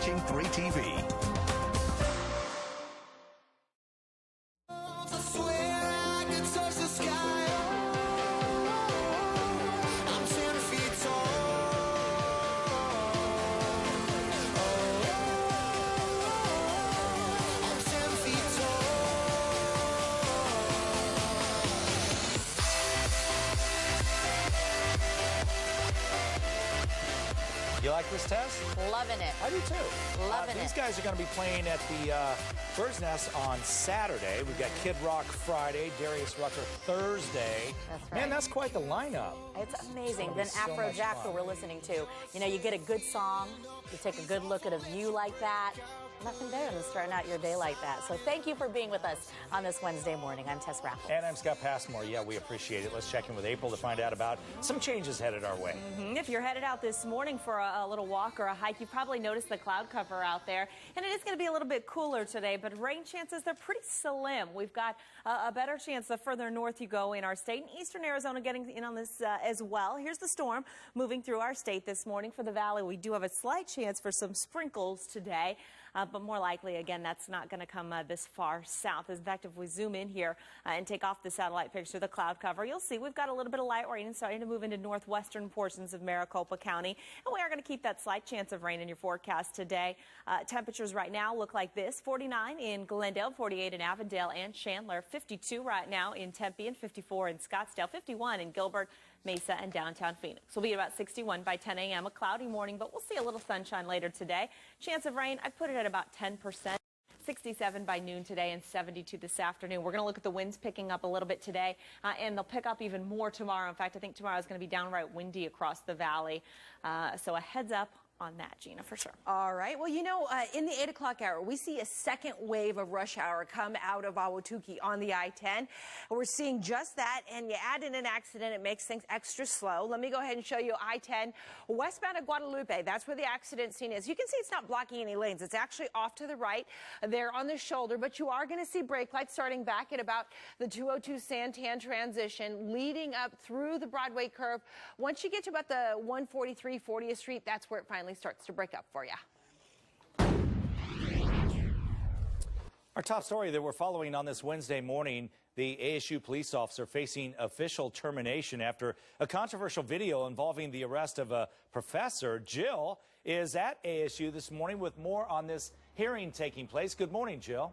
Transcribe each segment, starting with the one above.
watching 3TV. You like this test? Loving it. I do too. Loving it. These guys are going to be playing at the Bird's Nest on Saturday. We've got Kid Rock Friday, Darius Rucker Thursday. That's right. Man, that's quite the lineup. It's amazing. It's Then so Afro much Jack, fun. who we're listening to. You know, you get a good song, you take a good look at a view like that. Nothing better than starting out your day like that. So thank you for being with us on this Wednesday morning. I'm Tess Raffles. And I'm Scott Passmore. Yeah, we appreciate it. Let's check in with April to find out about some changes headed our way. If you're headed out this morning for a little walk or a hike, you probably noticed the cloud cover out there. And it is going to be a little bit cooler today, but rain chances, they're pretty slim. We've got a better chance the further north you go in our state. And eastern Arizona getting in on this as well. Here's the storm moving through our state this morning. For the valley, we do have a slight chance for some sprinkles today. But more likely, again, that's not going to come this far south. In fact, if we zoom in here and take off the satellite picture, the cloud cover, you'll see we've got a little bit of light rain starting to move into northwestern portions of Maricopa County. And we are going to keep that slight chance of rain in your forecast today. Temperatures right now look like this: 49 in Glendale, 48 in Avondale and Chandler, 52 right now in Tempe, and 54 in Scottsdale, 51 in Gilbert, Mesa, and downtown Phoenix. We'll be about 61 by 10 a.m. A cloudy morning, but we'll see a little sunshine later today. Chance of rain, I put it at about 10%. 67 by noon today and 72 this afternoon. We're going to look at the winds picking up a little bit today, and they'll pick up even more tomorrow. In fact, I think tomorrow is going to be downright windy across the valley. So a heads up on that, Gina, for sure. All right. Well, you know, in the 8 o'clock hour, we see a second wave of rush hour come out of Ahwatukee on the I-10. We're seeing just that, and you add in an accident, it makes things extra slow. Let me go ahead and show you I-10 westbound of Guadalupe. That's where the accident scene is. You can see it's not blocking any lanes. It's actually off to the right there on the shoulder, but you are going to see brake lights starting back at about the 202 Santan transition, leading up through the Broadway curve. Once you get to about the 143 40th Street, that's where it finally starts to break up for you. Our top story that we're following on this Wednesday morning: the ASU police officer facing official termination after a controversial video involving the arrest of a professor. Jill is at ASU this morning with more on this hearing taking place. Good morning, Jill.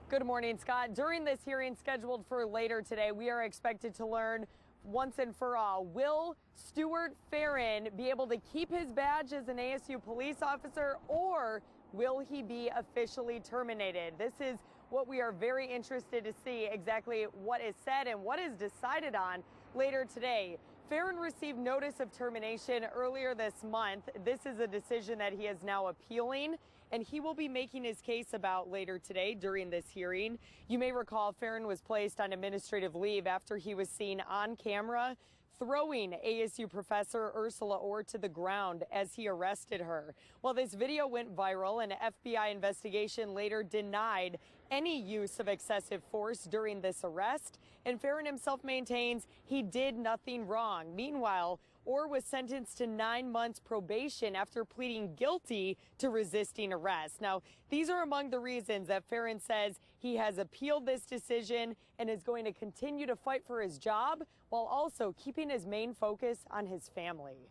Good morning, Scott. During this hearing scheduled for later today, we are expected to learn once and for all, will Stuart Farron be able to keep his badge as an ASU police officer, or will he be officially terminated? This is what we are very interested to see, exactly what is said and what is decided on later today. Farron received notice of termination earlier this month. This is a decision that he is now appealing, and he will be making his case about later today during this hearing. You may recall Farron was placed on administrative leave after he was seen on camera throwing ASU professor Ursula Orr to the ground as he arrested her. Well, this video went viral. An FBI investigation later denied any use of excessive force during this arrest, and Farron himself maintains he did nothing wrong. Meanwhile, Orr was sentenced to 9 months probation after pleading guilty to resisting arrest. Now, these are among the reasons that Farron says he has appealed this decision and is going to continue to fight for his job while also keeping his main focus on his family.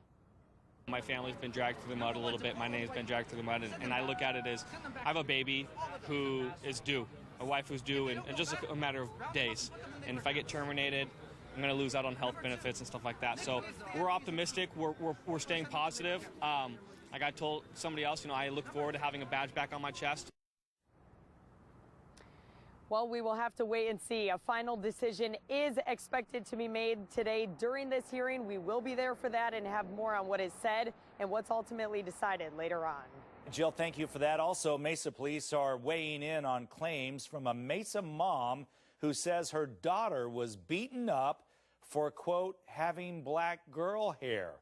My family's been dragged through the mud a little bit. My name's been dragged through the mud, and I look at it as I have a baby who is due, a wife who's due in just a matter of days. And if I get terminated, I'm going to lose out on health benefits and stuff like that. So we're optimistic. We're staying positive. Like I told somebody else, you know, I look forward to having a badge back on my chest. Well, we will have to wait and see. A final decision is expected to be made today during this hearing. We will be there for that and have more on what is said and what's ultimately decided later on. Jill, thank you for that. Also, Mesa police are weighing in on claims from a Mesa mom who says her daughter was beaten up for, quote, having black girl hair.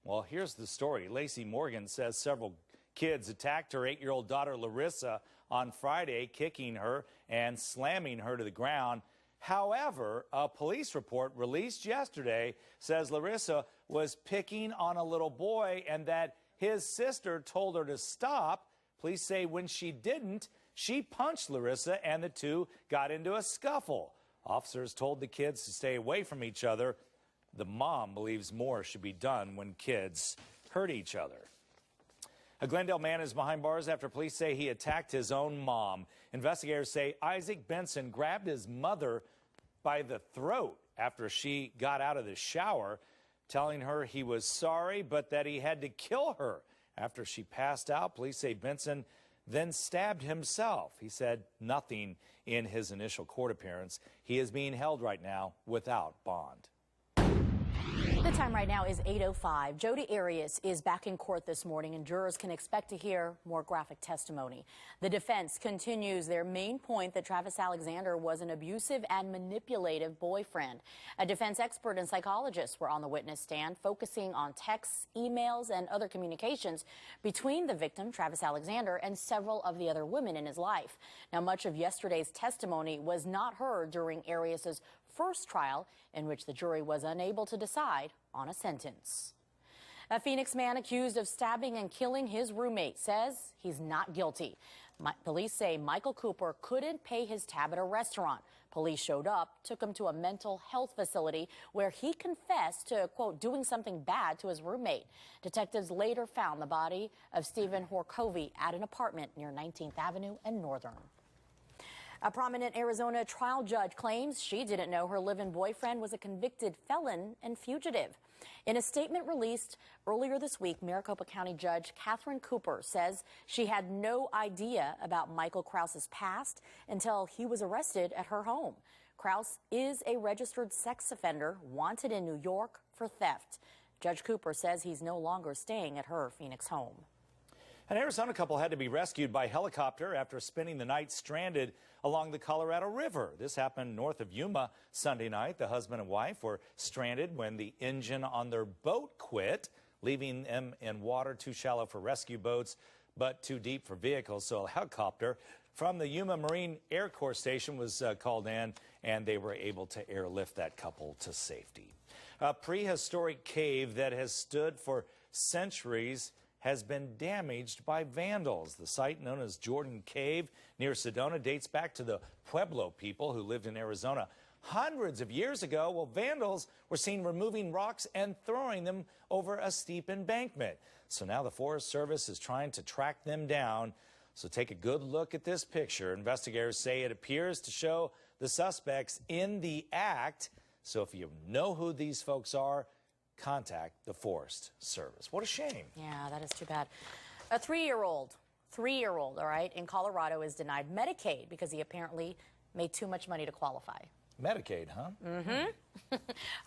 Well, here's the story. Lacey Morgan says several kids attacked her 8-year-old daughter Larissa on Friday, kicking her and slamming her to the ground. However, a police report released yesterday says Larissa was picking on a little boy and that his sister told her to stop. Police say when she didn't, she punched Larissa and the two got into a scuffle. Officers told the kids to stay away from each other. The mom believes more should be done when kids hurt each other. A Glendale man is behind bars after police say he attacked his own mom. Investigators say Isaac Benson grabbed his mother by the throat after she got out of the shower, telling her he was sorry, but that he had to kill her. After she passed out, police say Benson then stabbed himself. He said nothing in his initial court appearance. He is being held right now without bond. The time right now is 8:05. Jody Arias is back in court this morning, and jurors can expect to hear more graphic testimony. The defense continues their main point that Travis Alexander was an abusive and manipulative boyfriend. A defense expert and psychologist were on the witness stand, focusing on texts, emails, and other communications between the victim, Travis Alexander, and several of the other women in his life. Now, much of yesterday's testimony was not heard during Arias's first trial, in which the jury was unable to decide on a sentence. A Phoenix man accused of stabbing and killing his roommate says he's not guilty. Police say Michael Cooper couldn't pay his tab at a restaurant. Police showed up, took him to a mental health facility where he confessed to, quote, doing something bad to his roommate. Detectives later found the body of Stephen Horkovy at an apartment near 19th Avenue and Northern. A prominent Arizona trial judge claims she didn't know her live-in boyfriend was a convicted felon and fugitive. In a statement released earlier this week, Maricopa County Judge Catherine Cooper says she had no idea about Michael Krause's past until he was arrested at her home. Krause is a registered sex offender wanted in New York for theft. Judge Cooper says he's no longer staying at her Phoenix home. An Arizona couple had to be rescued by helicopter after spending the night stranded along the Colorado River. This happened north of Yuma Sunday night. The husband and wife were stranded when the engine on their boat quit, leaving them in water too shallow for rescue boats, but too deep for vehicles. So a helicopter from the Yuma Marine Air Corps Station was called in, and they were able to airlift that couple to safety. A prehistoric cave that has stood for centuries has been damaged by vandals. The site, known as Jordan Cave near Sedona, dates back to the Pueblo people who lived in Arizona hundreds of years ago. Well, vandals were seen removing rocks and throwing them over a steep embankment. So now the Forest Service is trying to track them down. So take a good look at this picture. Investigators say it appears to show the suspects in the act. So if you know who these folks are, contact the Forest Service. What a shame. Yeah, that is too bad. A three-year-old, all right, in Colorado is denied Medicaid because he apparently made too much money to qualify. Medicaid, huh? Mm-hmm.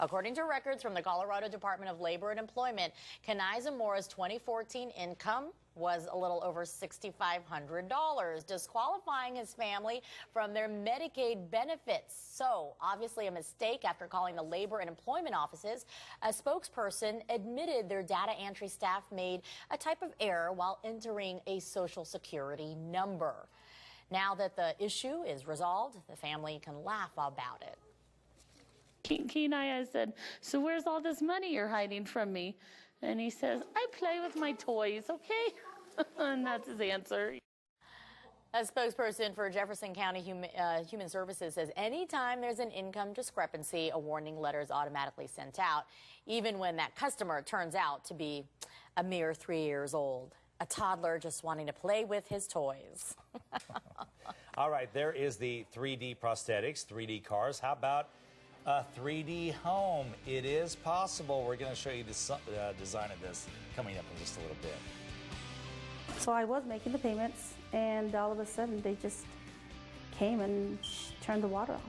According to records from the Colorado Department of Labor and Employment, Kenai Zamora's 2014 income was a little over $6,500, disqualifying his family from their Medicaid benefits. So, obviously a mistake after calling the labor and employment offices. A spokesperson admitted their data entry staff made a type of error while entering a Social Security number. Now that the issue is resolved, the family can laugh about it. Kenai, I said, so where's all this money you're hiding from me? And he says, I play with my toys, okay? And that's his answer. A spokesperson for Jefferson County Human Services says anytime there's an income discrepancy, a warning letter is automatically sent out, even when that customer turns out to be a mere 3 years old. A toddler just wanting to play with his toys. All right, there is the 3D prosthetics, 3D cars. How about a 3D home? It is possible. We're going to show you the design of this coming up in just a little bit. So I was making the payments, and all of a sudden they just came and turned the water off.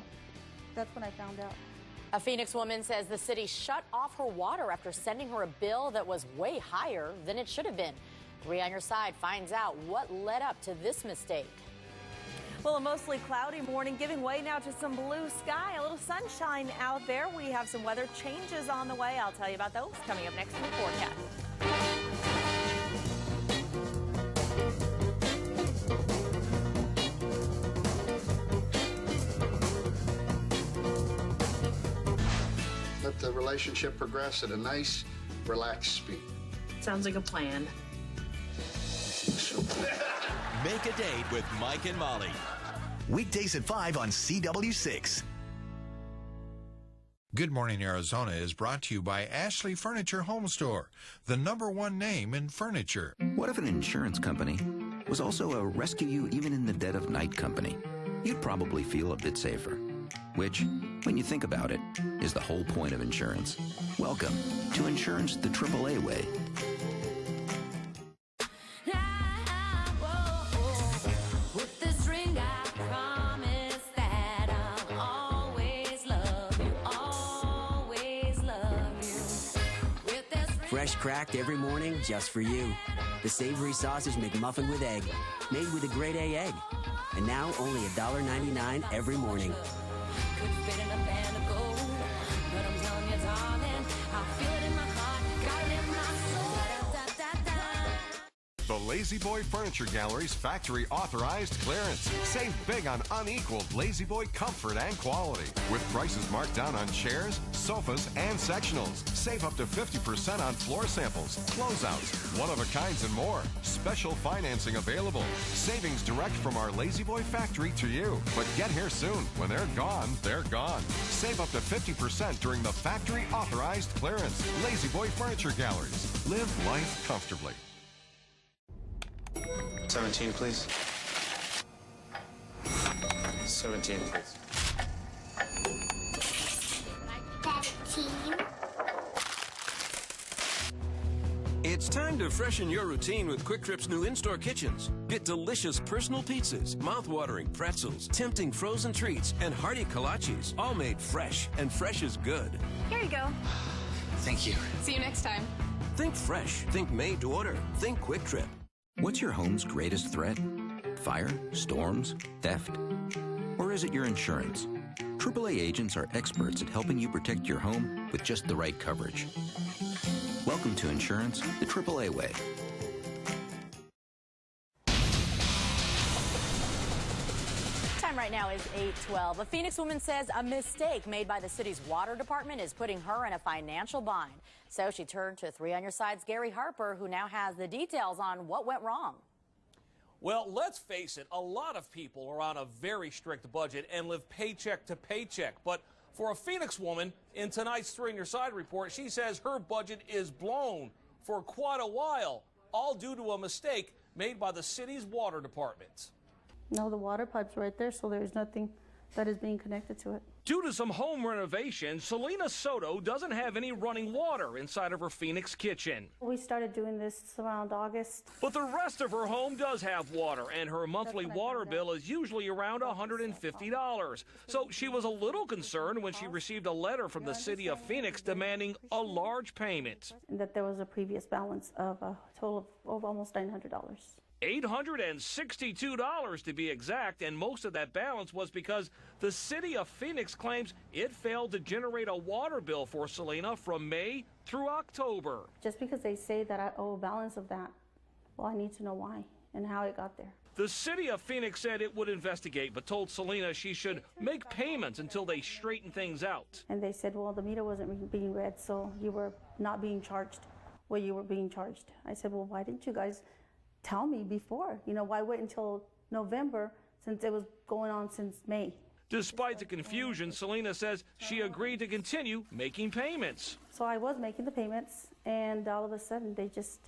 That's when I found out. A Phoenix woman says the city shut off her water after sending her a bill that was way higher than it should have been. 3 on Your Side finds out what led up to this mistake. Well, a mostly cloudy morning giving way now to some blue sky, a little sunshine out there. We have some weather changes on the way. I'll tell you about those coming up next in the forecast. Let the relationship progress at a nice, relaxed speed. Sounds like a plan. Make a date with Mike and Molly. Weekdays at 5 on CW6. Good Morning Arizona is brought to you by Ashley Furniture Home Store, the #1 name in furniture. What if an insurance company was also a rescue you even in the dead of night company? You'd probably feel a bit safer, which, when you think about it, is the whole point of insurance. Welcome to Insurance the AAA way. Fresh cracked every morning just for you. The Savory Sausage McMuffin with egg, made with a grade A egg. And now only $1.99 every morning. The Lazy Boy Furniture Gallery's factory authorized clearance. Save big on unequaled Lazy Boy comfort and quality. With prices marked down on chairs, sofas, and sectionals. Save up to 50% on floor samples, closeouts, one-of-a-kinds, and more. Special financing available. Savings direct from our Lazy Boy factory to you. But get here soon. When they're gone, they're gone. Save up to 50% during the factory authorized clearance. Lazy Boy Furniture Galleries. Live life comfortably. 17, please. 17, please. 17. It's time to freshen your routine with Quick Trip's new in-store kitchens. Get delicious personal pizzas, mouth-watering pretzels, tempting frozen treats, and hearty kolaches, all made fresh, and fresh is good. Here you go. Thank you. See you next time. Think fresh. Think made to order. Think Quick Trip. What's your home's greatest threat? Fire, storms, theft? Or is it your insurance? AAA agents are experts at helping you protect your home with just the right coverage. Welcome to Insurance the AAA way. Time right now is 8:12. A Phoenix woman says a mistake made by the city's water department is putting her in a financial bind. So she turned to 3 on Your Side's Gary Harper, who now has the details on what went wrong. Well, let's face it, a lot of people are on a very strict budget and live paycheck to paycheck. But for a Phoenix woman, in tonight's 3 on Your Side report, she says her budget is blown for quite a while, all due to a mistake made by the city's water department. No, the water pipe's right there, so there's nothing that is being connected to it. Due to some home renovations, Selena Soto doesn't have any running water inside of her Phoenix kitchen. We started doing this around August. But the rest of her home does have water, and her monthly water bill is usually around $150. So she was a little concerned when she received a letter from the city of Phoenix demanding a large payment. And that there was a previous balance of a total of almost $900. $862 to be exact, and most of that balance was because the city of Phoenix claims it failed to generate a water bill for Selena from May through October. Just because they say that I owe a balance of that, well, I need to know why and how it got there. The city of Phoenix said it would investigate, but told Selena she should make payments until they straighten things out. And they said, well, the meter wasn't being read, so you were not being charged what you were being charged. I said, well, why didn't you guys tell me before? You know, why wait until November since it was going on since May? Despite the confusion, Selena says she agreed to continue making payments. So I was making the payments, and all of a sudden they just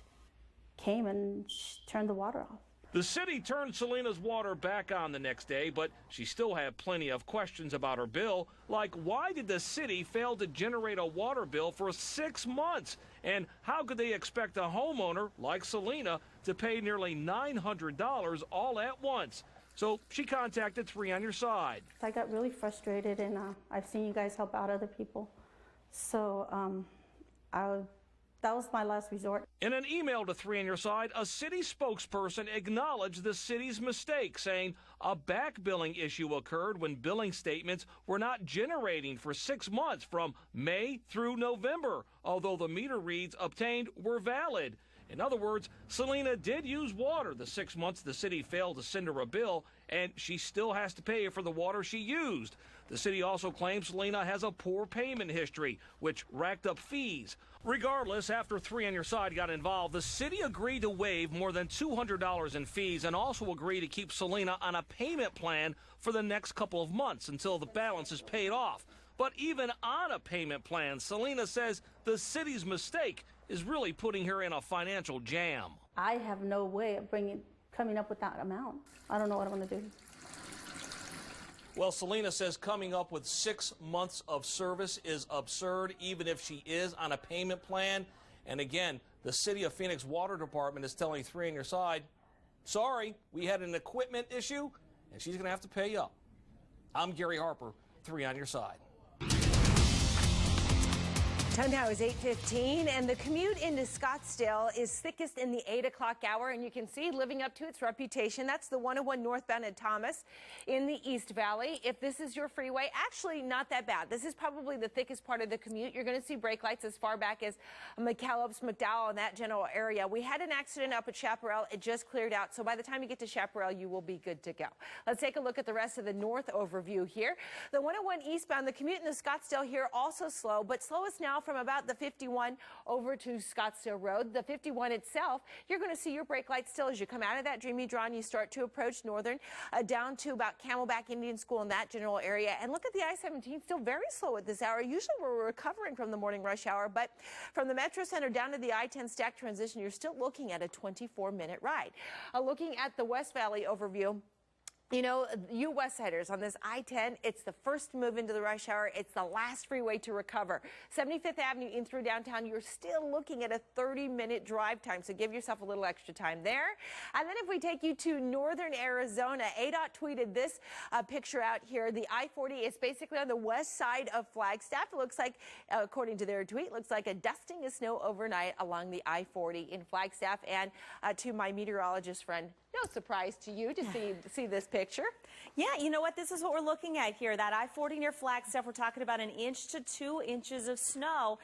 came and turned the water off. The city turned Selena's water back on the next day, but she still had plenty of questions about her bill, like why did the city fail to generate a water bill for 6 months? And how could they expect a homeowner like Selena to pay nearly $900 all at once? So she contacted 3 on Your Side. I got really frustrated, and I've seen you guys help out other people. So that was my last resort. In an email to 3 on Your Side, a city spokesperson acknowledged the city's mistake, saying a back billing issue occurred when billing statements were not generating for 6 months from May through November, although the meter reads obtained were valid. In other words, Selena did use water the 6 months the city failed to send her a bill, and she still has to pay for the water she used. The city also claims Selena has a poor payment history, which racked up fees. Regardless, after 3 on Your Side got involved, the city agreed to waive more than $200 in fees and also agreed to keep Selena on a payment plan for the next couple of months until the balance is paid off. But even on a payment plan, Selena says the city's mistake is really putting her in a financial jam. I have no way of coming up with that amount. I don't know what I'm going to do. Well, Selena says coming up with 6 months of service is absurd, even if she is on a payment plan. And again, the City of Phoenix Water Department is telling 3 on Your Side, sorry, we had an equipment issue, and she's going to have to pay up. I'm Gary Harper, 3 on Your Side. Time now is 8:15, and the commute into Scottsdale is thickest in the 8 o'clock hour, and you can see living up to its reputation. That's the 101 northbound at Thomas in the East Valley. If this is your freeway, actually not that bad. This is probably the thickest part of the commute. You're going to see brake lights as far back as McAllips, McDowell, and that general area. We had an accident up at Chaparral. It just cleared out, so by the time you get to Chaparral, you will be good to go. Let's take a look at the rest of the north overview here. The 101 eastbound, the commute into Scottsdale here also slow, but slowest now from about the 51 over to Scottsdale Road. The 51 itself, you're going to see your brake lights still as you come out of that Dreamy Draw and you start to approach Northern down to about Camelback Indian School in that general area. And look at the I-17, still very slow at this hour. Usually we're recovering from the morning rush hour, but from the Metro Center down to the I-10 stack transition, you're still looking at a 24-minute ride. Looking at the West Valley overview, you know, you West Siders on this I-10, it's the first to move into the rush hour. It's the last freeway to recover. 75th Avenue in through downtown, you're still looking at a 30-minute drive time, so give yourself a little extra time there. And then if we take you to northern Arizona, ADOT tweeted this picture out here. The I-40 is basically on the west side of Flagstaff. It looks like, according to their tweet, looks like a dusting of snow overnight along the I-40 in Flagstaff. And to my meteorologist friend, no surprise to you to see this picture. Yeah, you know what? This is what we're looking at here. That I-40 near Flagstaff, we're talking about 1 inch to 2 inches of snow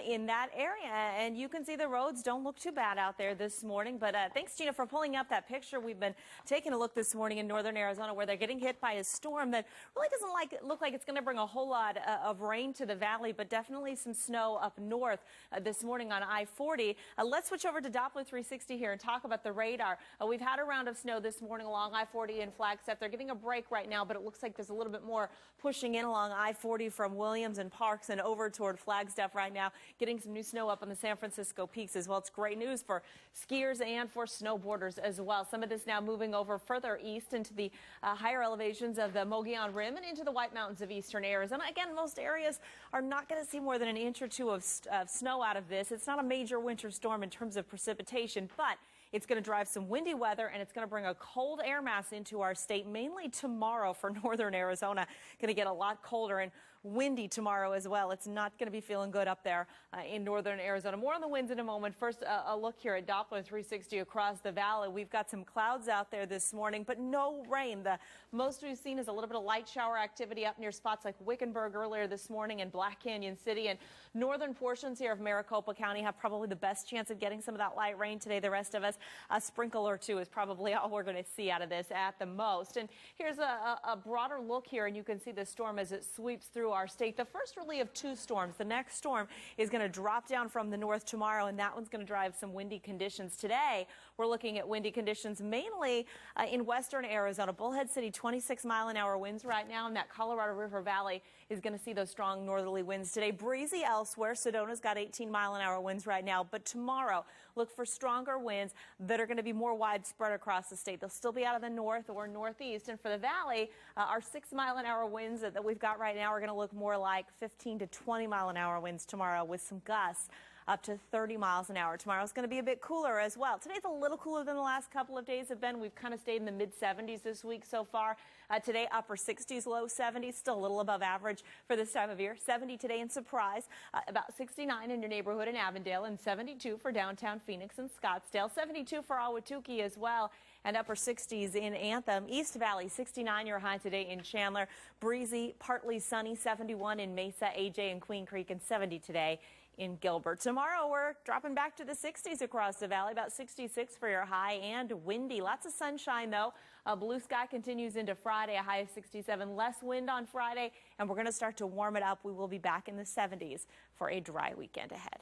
in that area. And you can see the roads don't look too bad out there this morning. But thanks, Gina, for pulling up that picture. We've been taking a look this morning in northern Arizona where they're getting hit by a storm that really doesn't look like it's going to bring a whole lot of rain to the valley, but definitely some snow up north this morning on I-40. Let's switch over to Doppler 360 here and talk about the radar. We've had around of snow this morning along I-40 in Flagstaff. They're getting a break right now, but it looks like there's a little bit more pushing in along I-40 from Williams and Parks and over toward Flagstaff right now, getting some new snow up on the San Francisco peaks as well. It's great news for skiers and for snowboarders as well. Some of this now moving over further east into the higher elevations of the Mogollon Rim and into the White Mountains of eastern Arizona. Again, most areas are not going to see more than 1 inch or 2 of snow out of this. It's not a major winter storm in terms of precipitation, but it's going to drive some windy weather, and it's going to bring a cold air mass into our state, mainly tomorrow for northern Arizona. Going to get a lot colder and windy tomorrow as well. It's not going to be feeling good up there in northern Arizona. More on the winds in a moment. First, a look here at Doppler 360 across the valley. We've got some clouds out there this morning, but no rain. The most we've seen is a little bit of light shower activity up near spots like Wickenburg earlier this morning and Black Canyon City. And northern portions here of Maricopa County have probably the best chance of getting some of that light rain today. The rest of us, a sprinkle or two is probably all we're going to see out of this at the most. And here's a broader look here, and you can see the storm as it sweeps through our state. The first really of 2 storms. The next storm is going to drop down from the north tomorrow, and that one's going to drive some windy conditions. Today, we're looking at windy conditions mainly in western Arizona. Bullhead City, 26-mile-an-hour winds right now, and that Colorado River Valley is going to see those strong northerly winds today. Breezy elsewhere. Sedona's got 18-mile-an-hour winds right now, but tomorrow, look for stronger winds that are going to be more widespread across the state. They'll still be out of the north or northeast. And for the valley, our 6-mile-an-hour winds that we've got right now are going to look more like 15 to 20-mile-an-hour winds tomorrow with some gusts up to 30 miles an hour. Tomorrow's going to be a bit cooler as well. Today's a little cooler than the last couple of days have been. We've kind of stayed in the mid-70s this week so far. Today, upper 60s, low 70s, still a little above average for this time of year. 70 today in Surprise, about 69 in your neighborhood in Avondale, and 72 for downtown Phoenix and Scottsdale, 72 for Ahwatukee as well, and upper 60s in Anthem. East Valley, 69 your high today in Chandler. Breezy, partly sunny, 71 in Mesa, AJ, and Queen Creek, and 70 today in Gilbert. Tomorrow, we're dropping back to the 60s across the valley, about 66 for your high, and windy. Lots of sunshine, though. Blue sky continues into Friday, a high of 67. Less wind on Friday, and we're going to start to warm it up. We will be back in the 70s for a dry weekend ahead.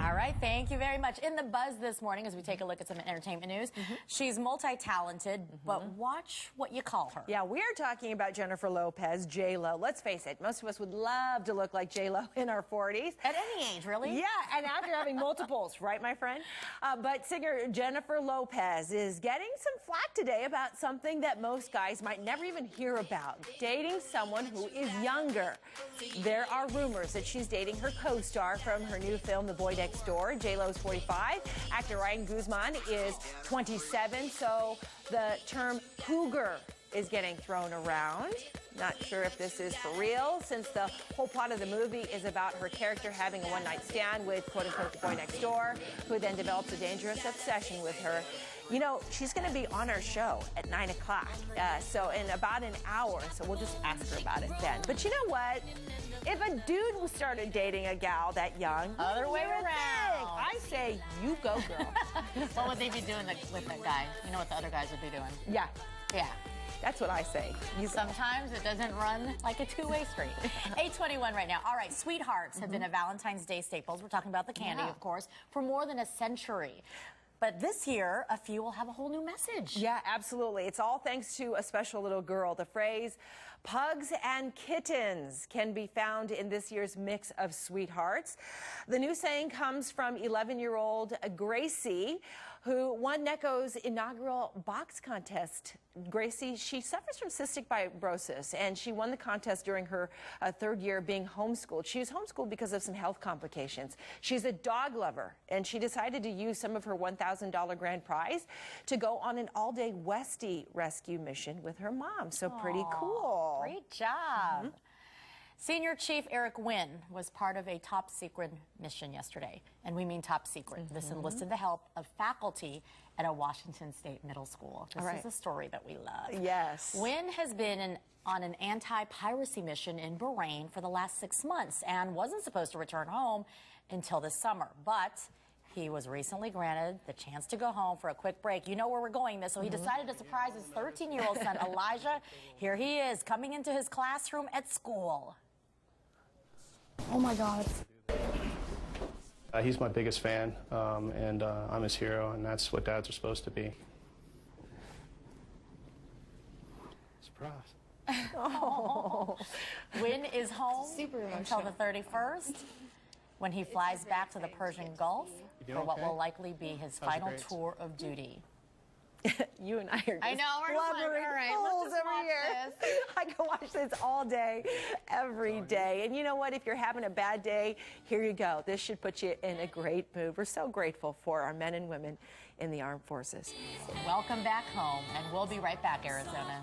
All right, thank you very much. In the buzz this morning, as we take a look at some entertainment news, she's multi-talented, but watch what you call her. Yeah, we are talking about Jennifer Lopez, J-Lo. Let's face it, most of us would love to look like J-Lo in our 40s. At any age, really? Yeah, and after having multiples, right, my friend? But singer Jennifer Lopez is getting some flack today about something that most guys might never even hear about, dating someone who is younger. There are rumors that she's dating her co-star from her new film, The Boy Next Door. J-Lo's 45. Actor Ryan Guzman is 27. So the term cougar is getting thrown around. Not sure if this is for real, since the whole plot of the movie is about her character having a one-night stand with quote-unquote the boy next door, who then develops a dangerous obsession with her. You know, she's going to be on our show at 9 o'clock, so in about an hour, so we'll just ask her about it then. But you know what? If a dude started dating a gal that young, other way around. I say, you go, girl. What would they be doing with that guy? You know what the other guys would be doing? Yeah. Yeah. That's what I say. Sometimes it doesn't run like a two-way street. 8:21 right now. All right, sweethearts have been a Valentine's Day staples. We're talking about the candy, of course, for more than a century. But this year, a few will have a whole new message. Yeah, absolutely. It's all thanks to a special little girl. The phrase, pugs and kittens, can be found in this year's mix of sweethearts. The new saying comes from 11-year-old Gracie, who won Necco's inaugural box contest. Gracie, she suffers from cystic fibrosis, and she won the contest during her third year of being homeschooled. She was homeschooled because of some health complications. She's a dog lover, and she decided to use some of her $1,000 grand prize to go on an all-day Westie rescue mission with her mom. So pretty cool. Great job. Senior Chief Eric Wynn was part of a top secret mission yesterday, and we mean top secret. This enlisted the help of faculty at a Washington State middle school. This is a story that we love. Yes. Wynn has been on an anti-piracy mission in Bahrain for the last 6 months and wasn't supposed to return home until this summer, but he was recently granted the chance to go home for a quick break. You know where we're going this, so he decided to surprise his 13-year-old son, Elijah. Here he is, coming into his classroom at school. Oh my God. He's my biggest fan, and I'm his hero, and that's what dads are supposed to be. Surprise. Oh. Wynn is home until the 31st, when he flies back to the Persian Gulf for what will likely be his final tour of duty. You and I are just I know, we're just like, all right, let's just watch this. I can watch this all day, every day. And you know what? If you're having a bad day, here you go. This should put you in a great mood. We're so grateful for our men and women in the armed forces. Welcome back home, and we'll be right back, Arizona.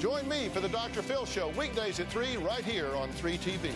Join me for the Dr. Phil Show, weekdays at 3, right here on 3 TV.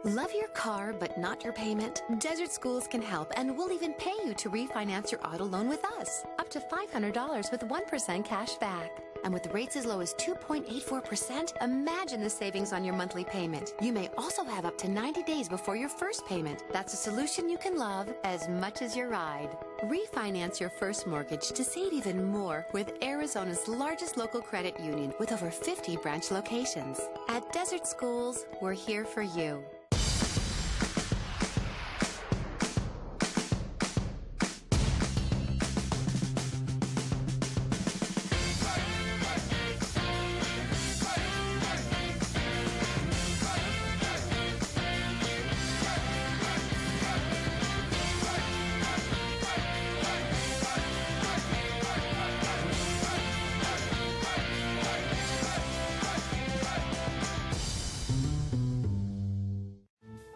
Love your car, but not your payment? Desert Schools can help, and we'll even pay you to refinance your auto loan with us. Up to $500 with 1% cash back. And with rates as low as 2.84%, imagine the savings on your monthly payment. You may also have up to 90 days before your first payment. That's a solution you can love as much as your ride. Refinance your first mortgage to save even more with Arizona's largest local credit union with over 50 branch locations. At Desert Schools, we're here for you.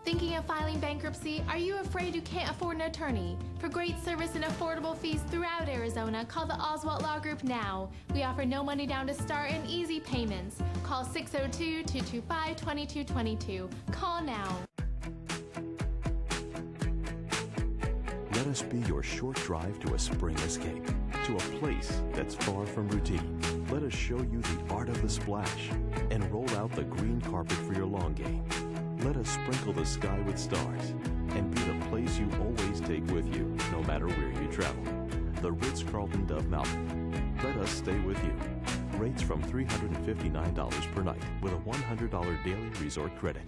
Thinking of filing bankruptcy? Are you afraid you can't afford an attorney? For great service and affordable fees throughout Arizona, call the Oswalt Law Group now. We offer no money down to start and easy payments. Call 602-225-2222. Call now. us be your short drive to a spring escape, to a place that's far from routine. Let us show you the art of the splash and roll out the green carpet for your long game. Let us sprinkle the sky with stars and be the place you always take with you, no matter where you travel. The Ritz-Carlton Dove Mountain. Let us stay with you. Rates from $359 per night with a $100 daily resort credit.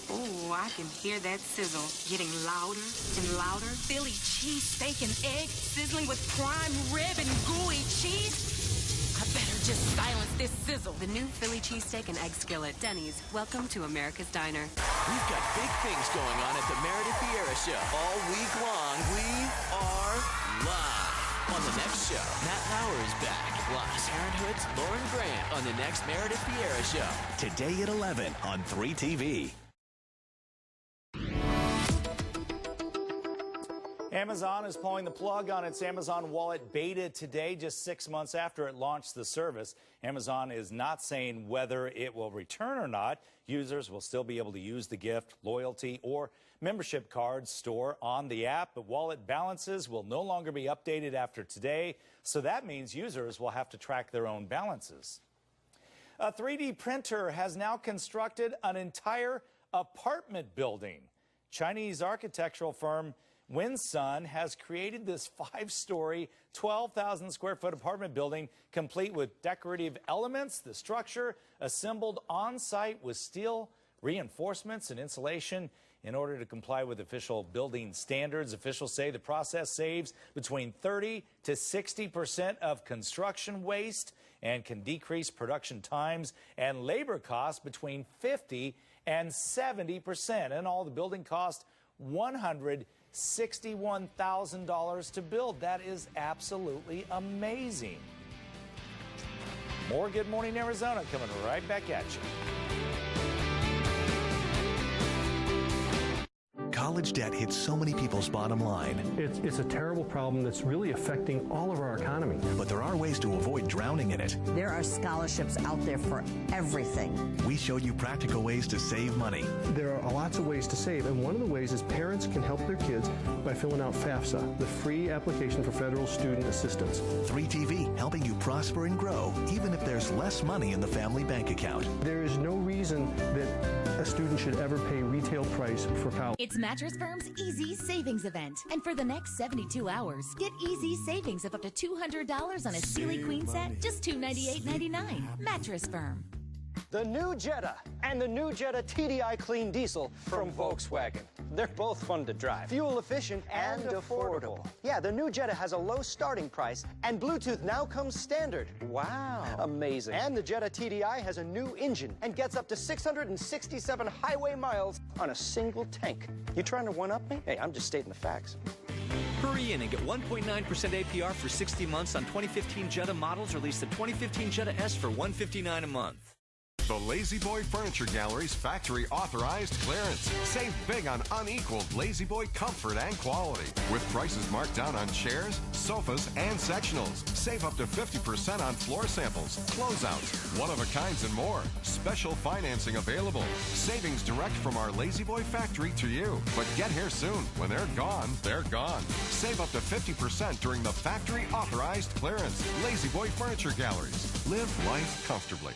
Oh, I can hear that sizzle getting louder and louder. Philly cheesesteak and egg sizzling with prime rib and gooey cheese. I better just silence this sizzle. The new Philly cheesesteak and egg skillet. Denny's, welcome to America's Diner. We've got big things going on at the Meredith Vieira Show. All week long, we are live. On the next show, Matt Lauer is back. Plus, Parenthood's Lauren Grant on the next Meredith Vieira Show. Today at 11 on 3TV. Amazon is pulling the plug on its Amazon Wallet beta today, just 6 months after it launched the service. Amazon is not saying whether it will return or not. Users will still be able to use the gift, loyalty, or membership cards store on the app, but wallet balances will no longer be updated after today, so that means users will have to track their own balances. A 3D printer has now constructed an entire apartment building. Chinese architectural firm Winsun has created this 5-story, 12,000 square foot apartment building complete with decorative elements. The structure assembled on site with steel reinforcements and insulation in order to comply with official building standards. Officials say the process saves between 30 to 60% of construction waste and can decrease production times and labor costs between 50 and 70%. And all the building cost $161,000 to build. That is absolutely amazing. More Good Morning Arizona coming right back at you. College debt hits so many people's bottom line. It's a terrible problem that's really affecting all of our economy. But there are ways to avoid drowning in it. There are scholarships out there for everything. We showed you practical ways to save money. There are lots of ways to save, and one of the ways is parents can help their kids by filling out FAFSA, the free application for federal student assistance. 3TV, helping you prosper and grow, even if there's less money in the family bank account. There is no reason that a student should ever pay retail price for college. It's Mattress Firm's Easy Savings Event. And for the next 72 hours, get easy savings of up to $200 on a Sealy Queen set, just $298.99. Mattress Firm. The new Jetta and the new Jetta TDI Clean Diesel from Volkswagen. They're both fun to drive. Fuel efficient and affordable. Yeah, the new Jetta has a low starting price and Bluetooth now comes standard. Wow. Amazing. And the Jetta TDI has a new engine and gets up to 667 highway miles on a single tank. You trying to one-up me? Hey, I'm just stating the facts. Hurry in and get 1.9% APR for 60 months on 2015 Jetta models, or lease the 2015 Jetta S for $159 a month. The Lazy Boy Furniture Gallery's factory authorized clearance. Save big on unequaled Lazy Boy comfort and quality. With prices marked down on chairs, sofas, and sectionals. Save up to 50% on floor samples, closeouts, one-of-a-kinds, and more. Special financing available. Savings direct from our Lazy Boy factory to you. But get here soon. When they're gone, they're gone. Save up to 50% during the factory authorized clearance. Lazy Boy Furniture Galleries. Live life comfortably.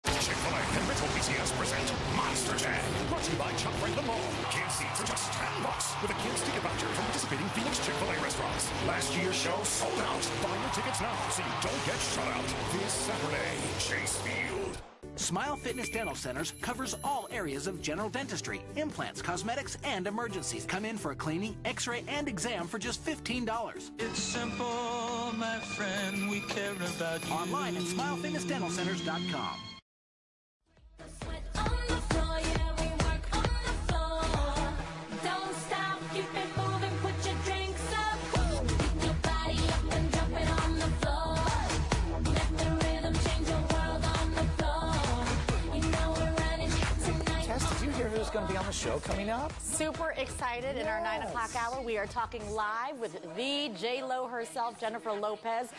Chick-fil-A and Ritz BCS present Monster Jam. Brought to you by Chuck Franklin Mall. Kids seats are just $10 with a kids ticket voucher from participating Phoenix Chick-fil-A restaurants. Last year's show sold out. Buy your tickets now so you don't get shut out. This Saturday, Chase Field. Smile Fitness Dental Centers covers all areas of general dentistry, implants, cosmetics, and emergencies. Come in for a cleaning, x-ray, and exam for just $15. It's simple, my friend. We care about you. Online at smilefitnessdentalcenters.com. going to be on the show coming up? Super excited. In our 9 o'clock hour, we are talking live with the J-Lo herself, Jennifer Lopez.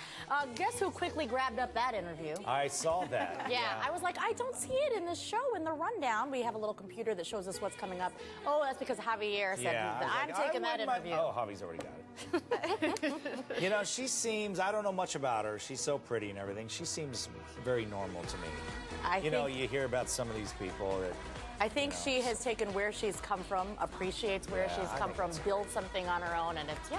Guess who quickly grabbed up that interview? I saw that. Yeah, I was like, I don't see it in the show, in the rundown. We have a little computer that shows us what's coming up. Oh, that's because Javier said, I'm taking that interview. Oh, Javi's already got it. You know, she seems, I don't know much about her. She's so pretty and everything. She seems very normal to me. You know, you hear about some of these people that... I think she has taken where she's come from, appreciates where she's come from, built something on her own, and it's,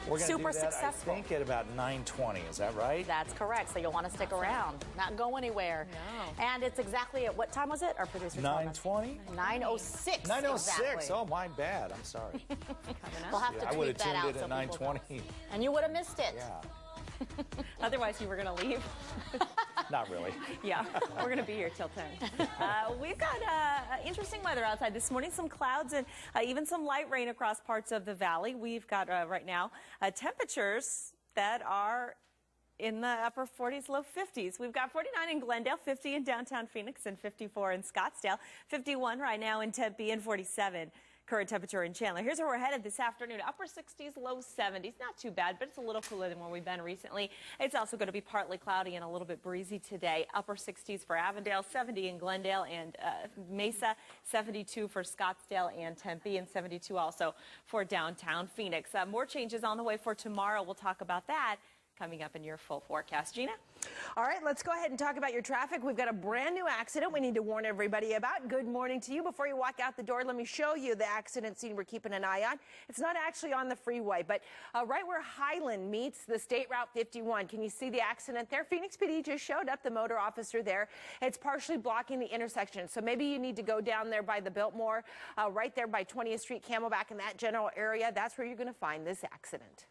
We're gonna super do that, successful. I think at about 9:20, is that right? That's correct, so you'll want to stick around, not go anywhere. No. And it's exactly at, what time was it? Our producer 9:20? 9:06. 9:06, exactly. oh, my bad, I'm sorry. We'll have to I would tweet have that out tuned in at 9:20. And you would have missed it. Yeah. Otherwise, you were going to leave. Not really. Yeah, we're going to be here till 10. We've got interesting weather outside this morning, some clouds and even some light rain across parts of the valley. We've got right now temperatures that are in the upper 40s, low 50s. We've got 49 in Glendale, 50 in downtown Phoenix, and 54 in Scottsdale, 51 right now in Tempe, and 47 current temperature in Chandler. Here's where we're headed this afternoon. Upper 60s, low 70s. Not too bad, but it's a little cooler than where we've been recently. It's also going to be partly cloudy and a little bit breezy today. Upper 60s for Avondale, 70 in Glendale and Mesa, 72 for Scottsdale and Tempe, and 72 also for downtown Phoenix. More changes on the way for tomorrow. We'll talk about that coming up in your full forecast. Gina? All right, let's go ahead and talk about your traffic. We've got a brand new accident we need to warn everybody about. Good morning to you. Before you walk out the door, let me show you the accident scene we're keeping an eye on. It's not actually on the freeway, but right where Highland meets the State Route 51. Can you see the accident there? Phoenix PD just showed up, the motor officer there. It's partially blocking the intersection, so maybe you need to go down there by the Biltmore, right there by 20th Street, Camelback, in that general area. That's where you're going to find this accident.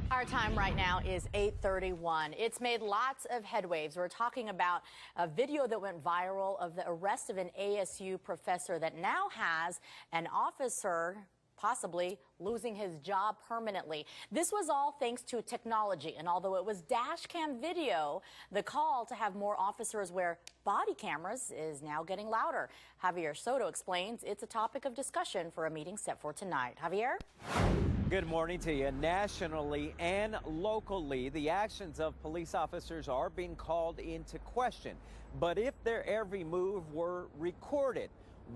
Our time right now is 8:31. It's made lots of headwaves. We're talking about a video that went viral of the arrest of an ASU professor that now has an officer possibly losing his job permanently. This was all thanks to technology, and although it was dash cam video, the call to have more officers wear body cameras is now getting louder. Javier Soto explains it's a topic of discussion for a meeting set for tonight. Javier? Good morning to you. Nationally and locally, the actions of police officers are being called into question. But if their every move were recorded,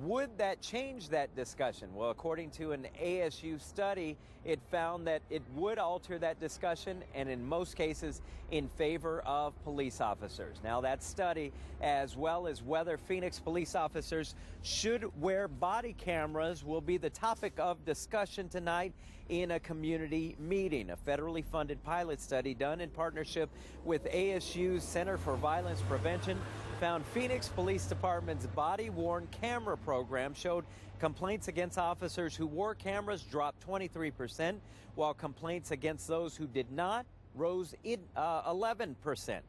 would that change that discussion? Well, according to an ASU study, it found that it would alter that discussion, and in most cases in favor of police officers. Now, that study, as well as whether Phoenix police officers should wear body cameras, will be the topic of discussion tonight in a community meeting. A federally funded pilot study done in partnership with ASU's Center for Violence Prevention found Phoenix Police Department's body-worn camera program showed complaints against officers who wore cameras dropped 23%, while complaints against those who did not rose 11%.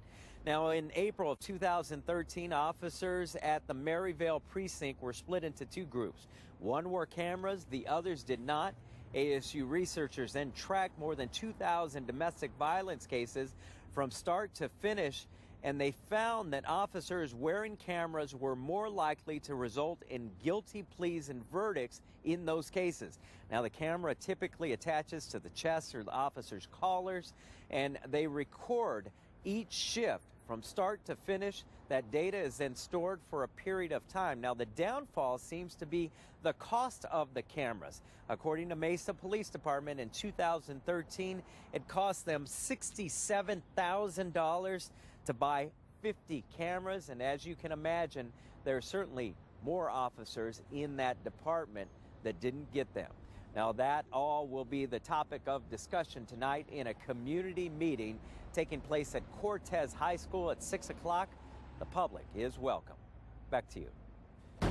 Now, in April of 2013, officers at the Maryvale precinct were split into two groups. One wore cameras, the others did not. ASU researchers then tracked more than 2,000 domestic violence cases from start to finish, and they found that officers wearing cameras were more likely to result in guilty pleas and verdicts in those cases. Now, the camera typically attaches to the chest or the officer's collars, and they record each shift from start to finish. That data is then stored for a period of time. Now, the downfall seems to be the cost of the cameras. According to Mesa Police Department, in 2013, it cost them $67,000 to buy 50 cameras, and as you can imagine, there are certainly more officers in that department that didn't get them. Now, that all will be the topic of discussion tonight in a community meeting taking place at Cortez High School at 6 o'clock. The public is welcome. Back to you.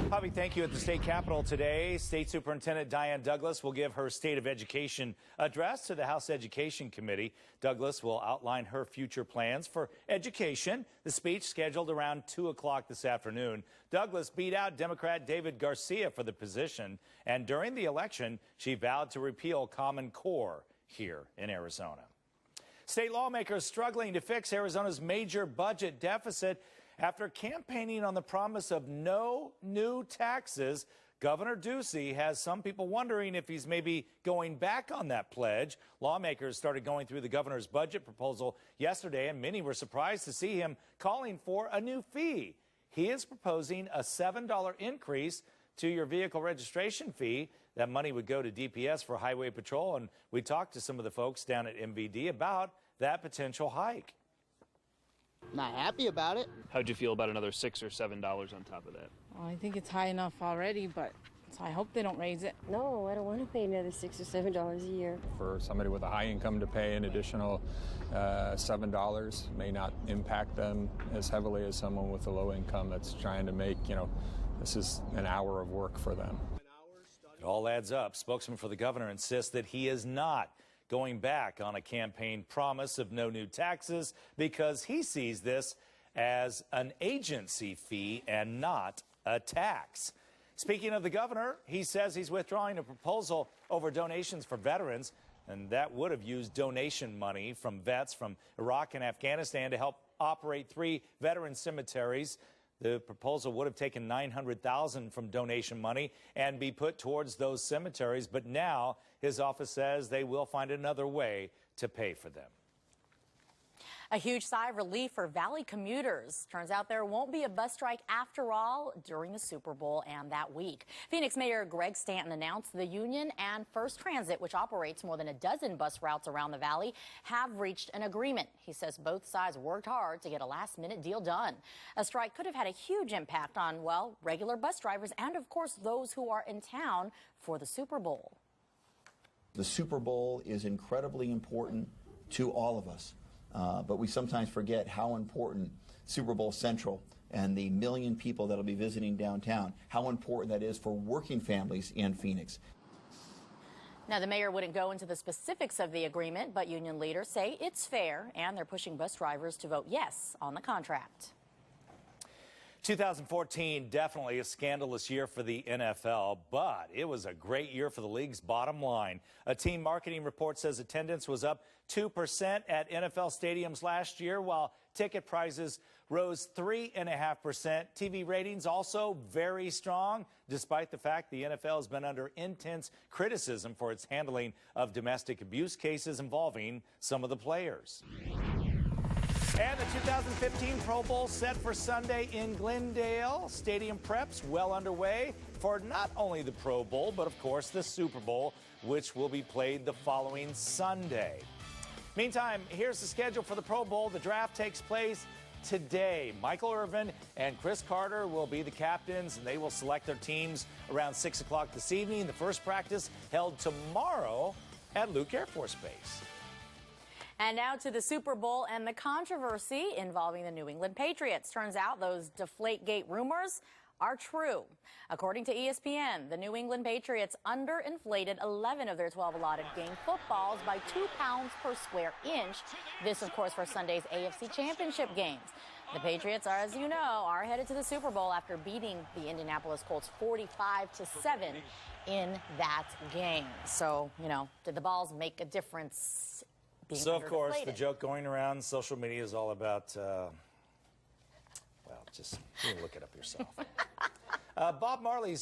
Javi, thank you. At the state capitol today, State Superintendent Diane Douglas will give her State of Education address to the House Education Committee. Douglas will outline her future plans for education. The speech scheduled around 2 o'clock this afternoon. Douglas beat out Democrat David Garcia for the position, and during the election, she vowed to repeal Common Core here in Arizona. State lawmakers struggling to fix Arizona's major budget deficit After campaigning on the promise of no new taxes, Governor Ducey has some people wondering if he's maybe going back on that pledge. Lawmakers started going through the governor's budget proposal yesterday, and many were surprised to see him calling for a new fee. He is proposing a $7 increase to your vehicle registration fee. That money would go to DPS for highway patrol, and we talked to some of the folks down at MVD about that potential hike. Not happy about it. How'd you feel about another $6 or $7 on top of that? Well, I think it's high enough already, but so I hope they don't raise it. No, I don't want to pay another $6 or $7 a year. For somebody with a high income to pay an additional $7 may not impact them as heavily as someone with a low income that's trying to make, this is an hour of work for them. It all adds up. Spokesman for the governor insists that he is not going back on a campaign promise of no new taxes because he sees this as an agency fee and not a tax. Speaking of the governor, he says he's withdrawing a proposal over donations for veterans, and that would have used donation money from vets from Iraq and Afghanistan to help operate 3 veteran cemeteries. The proposal would have taken $900,000 from donation money and be put towards those cemeteries, but now his office says they will find another way to pay for them. A huge sigh of relief for Valley commuters. Turns out there won't be a bus strike after all during the Super Bowl and that week. Phoenix Mayor Greg Stanton announced the Union and First Transit, which operates more than a dozen bus routes around the valley, have reached an agreement. He says both sides worked hard to get a last-minute deal done. A strike could have had a huge impact on, well, regular bus drivers and, of course, those who are in town for the Super Bowl. The Super Bowl is incredibly important to all of us. But we sometimes forget how important Super Bowl Central and the 1 million people that will be visiting downtown, how important that is for working families in Phoenix. Now, the mayor wouldn't go into the specifics of the agreement, but union leaders say it's fair, and they're pushing bus drivers to vote yes on the contract. 2014, definitely a scandalous year for the NFL, but it was a great year for the league's bottom line. A team marketing report says attendance was up 2% at NFL stadiums last year, while ticket prices rose 3.5%. TV ratings also very strong, despite the fact the NFL has been under intense criticism for its handling of domestic abuse cases involving some of the players. And the 2015 Pro Bowl set for Sunday in Glendale. Stadium preps well underway for not only the Pro Bowl, but of course the Super Bowl, which will be played the following Sunday. Meantime, here's the schedule for the Pro Bowl. The draft takes place today. Michael Irvin and Chris Carter will be the captains, and they will select their teams around 6 o'clock this evening. The first practice held tomorrow at Luke Air Force Base. And now to the Super Bowl and the controversy involving the New England Patriots. Turns out those Deflategate rumors are true. According to ESPN, the New England Patriots underinflated 11 of their 12 allotted game footballs by 2 pounds per square inch. This, of course, for Sunday's AFC Championship games. The Patriots are, as you know, are headed to the Super Bowl after beating the Indianapolis Colts 45-7 in that game. So, did the balls make a difference? So, of course, the joke going around social media is all about, well, just look it up yourself. Bob Marley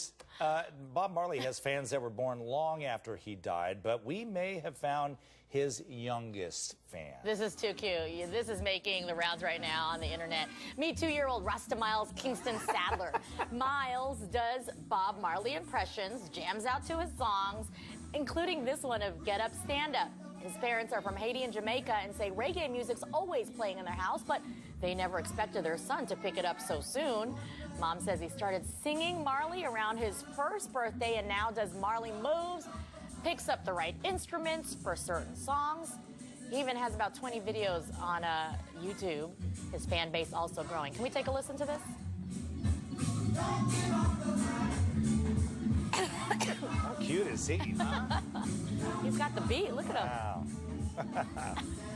has fans that were born long after he died, but we may have found his youngest fan. This is too cute. This is making the rounds right now on the internet. Meet 2-year-old Rasta Miles Kingston Sadler. Miles does Bob Marley impressions, jams out to his songs, including this one of Get Up, Stand Up. His parents are from Haiti and Jamaica and say reggae music's always playing in their house, but they never expected their son to pick it up so soon. Mom says he started singing Marley around his first birthday and now does Marley moves, picks up the right instruments for certain songs. He even has about 20 videos on YouTube. His fan base also growing. Can we take a listen to this? How cute is he, huh? He's got the beat. Look at him. Wow.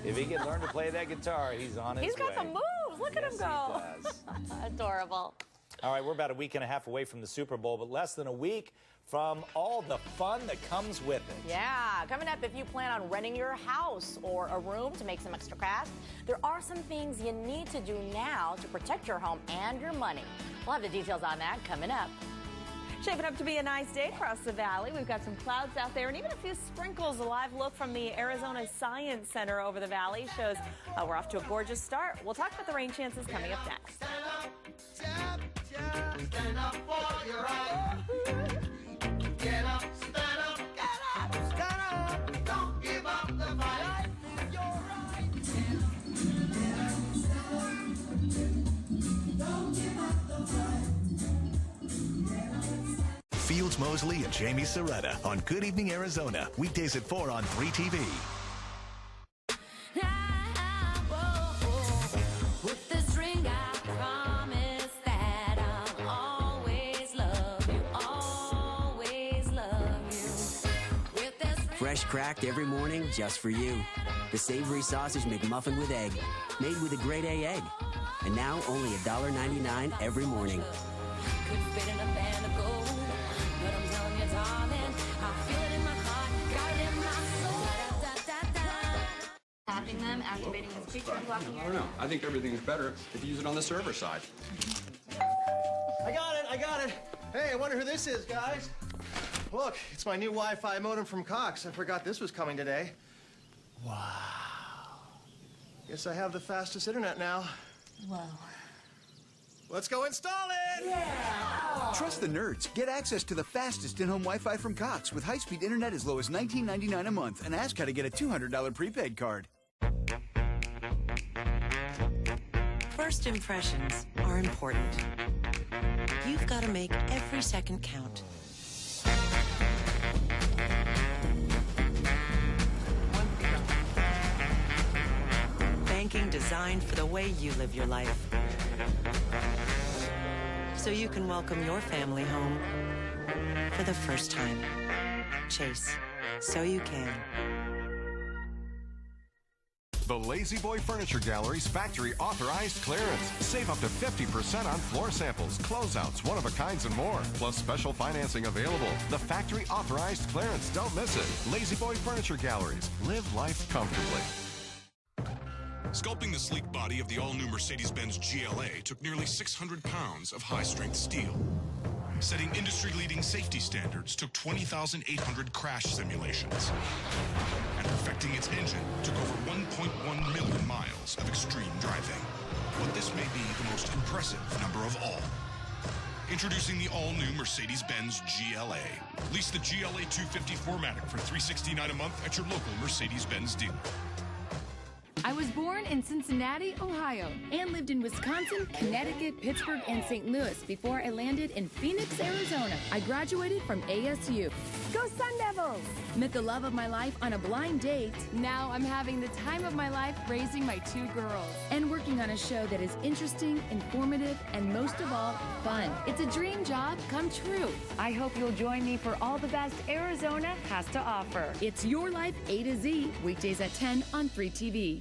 If he can learn to play that guitar, he's on his way. He's got the moves. Look at him go. He does. Adorable. All right, we're about a week and a half away from the Super Bowl, but less than a week from all the fun that comes with it. Yeah, coming up, if you plan on renting your house or a room to make some extra cash, there are some things you need to do now to protect your home and your money. We'll have the details on that coming up. Shaping up to be a nice day across the valley. We've got some clouds out there and even a few sprinkles. A live look from the Arizona Science Center over the valley shows we're off to a gorgeous start. We'll talk about the rain chances coming up next. Stand up for your right. Get up, stand up, get up, stand up. Don't give up the fight. You're right. Don't give up the fight. Fields Mosley and Jamie Soretta on Good Evening Arizona. Weekdays at 4 on 3 TV. With this ring, I promise that I'll always love you, always love you. With this Fresh cracked every morning just for you. The savory sausage McMuffin with egg, made with a grade A egg. And now only $1.99 every morning. could fit in a band of gold, but I'm telling you, darling, I feel it in my heart, got it in my soul. Da, da, da, da. Tapping them, activating this feature, and blocking I don't know. I think everything's better if you use it on the server side. I got it. Hey, I wonder who this is, guys. Look, it's my new Wi-Fi modem from Cox. I forgot this was coming today. Wow. Guess I have the fastest internet now. Wow. Let's go install it! Yeah! Trust the nerds. Get access to the fastest in-home Wi-Fi from Cox with high-speed internet as low as $19.99 a month, and ask how to get a $200 prepaid card. First impressions are important. You've got to make every second count. Banking designed for the way you live your life. So you can welcome your family home for the first time. Chase, so you can. The Lazy Boy Furniture Gallery's factory authorized clearance. Save up to 50% on floor samples, closeouts, one-of-a-kinds, and more. Plus special financing available. The factory authorized clearance. Don't miss it. Lazy Boy Furniture Galleries. Live life comfortably. Sculpting the sleek body of the all-new Mercedes-Benz GLA took nearly 600 pounds of high-strength steel. Setting industry-leading safety standards took 20,800 crash simulations. And perfecting its engine took over 1.1 million miles of extreme driving. But this may be the most impressive number of all. Introducing the all-new Mercedes-Benz GLA. Lease the GLA 250 4MATIC for $369 a month at your local Mercedes-Benz dealer. I was born in Cincinnati, Ohio, and lived in Wisconsin, Connecticut, Pittsburgh, and St. Louis before I landed in Phoenix, Arizona. I graduated from ASU. Go Sun Devils! Met the love of my life on a blind date. Now I'm having the time of my life raising my 2 girls and working on a show that is interesting, informative, and most of all, fun. It's a dream job come true. I hope you'll join me for all the best Arizona has to offer. It's Your Life A to Z, weekdays at 10 on 3 TV.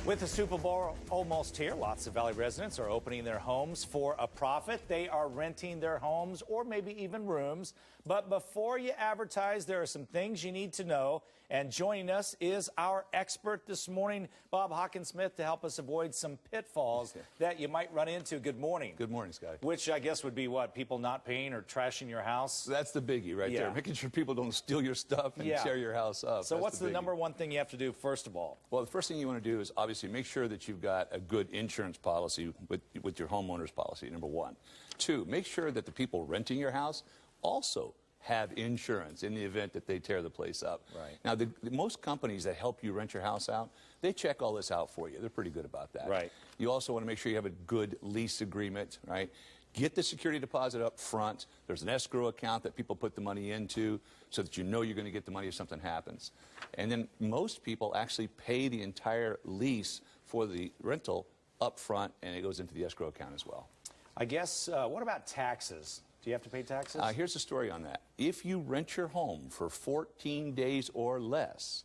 With the Super Bowl almost here, lots of Valley residents are opening their homes for a profit. They are renting their homes or maybe even rooms. But before you advertise, there are some things you need to know. And joining us is our expert this morning, Bob Hawkinsmith, to help us avoid some pitfalls that you might run into. Good morning. Good morning, Scott. Which I guess would be what? People not paying or trashing your house? That's the biggie right there. Making sure people don't steal your stuff and tear your house up. So what's the number one thing you have to do first of all? Well, the first thing you want to do is obviously make sure that you've got a good insurance policy with your homeowner's policy, number one. 2, make sure that the people renting your house also have insurance in the event that they tear the place up. Right. Now, most companies that help you rent your house out, they check all this out for you. They're pretty good about that. Right. You also want to make sure you have a good lease agreement, right? Get the security deposit up front. There's an escrow account that people put the money into so that you know you're going to get the money if something happens. And then most people actually pay the entire lease for the rental up front, and it goes into the escrow account as well. I guess, what about taxes? Do you have to pay taxes? Here's the story on that. If you rent your home for 14 days or less,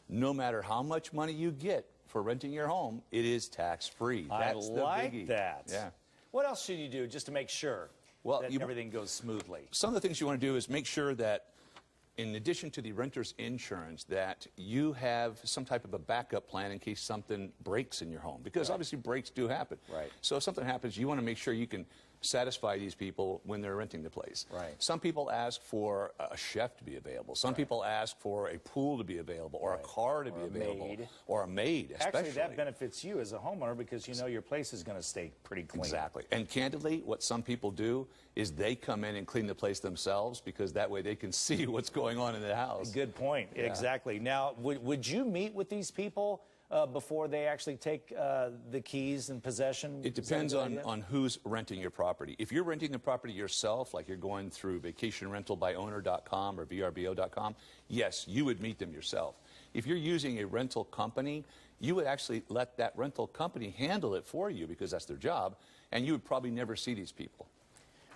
no matter how much money you get for renting your home, it is tax-free. That's I like the biggie. that. Yeah. What else should you do just to make sure that everything goes smoothly? Some of the things you want to do is make sure that in addition to the renter's insurance, that you have some type of a backup plan in case something breaks in your home. Because obviously breaks do happen. Right. So if something happens, you want to make sure you can satisfy these people when they're renting the place. Right. Some people ask for a chef to be available. Some people ask for a pool to be available, or a car to be available, or a maid, especially. Actually, that benefits you as a homeowner because you know your place is going to stay pretty clean. Exactly. And candidly, what some people do is they come in and clean the place themselves because that way they can see what's going on in the house. Good point. Yeah. Exactly. Now, would you meet with these people before they actually take the keys and possession? It depends on who's renting your property. If you're renting the property yourself, like you're going through vacationrentalbyowners.com or vrbo.com, yes, you would meet them yourself. If you're using a rental company, you would actually let that rental company handle it for you because that's their job, and you would probably never see these people.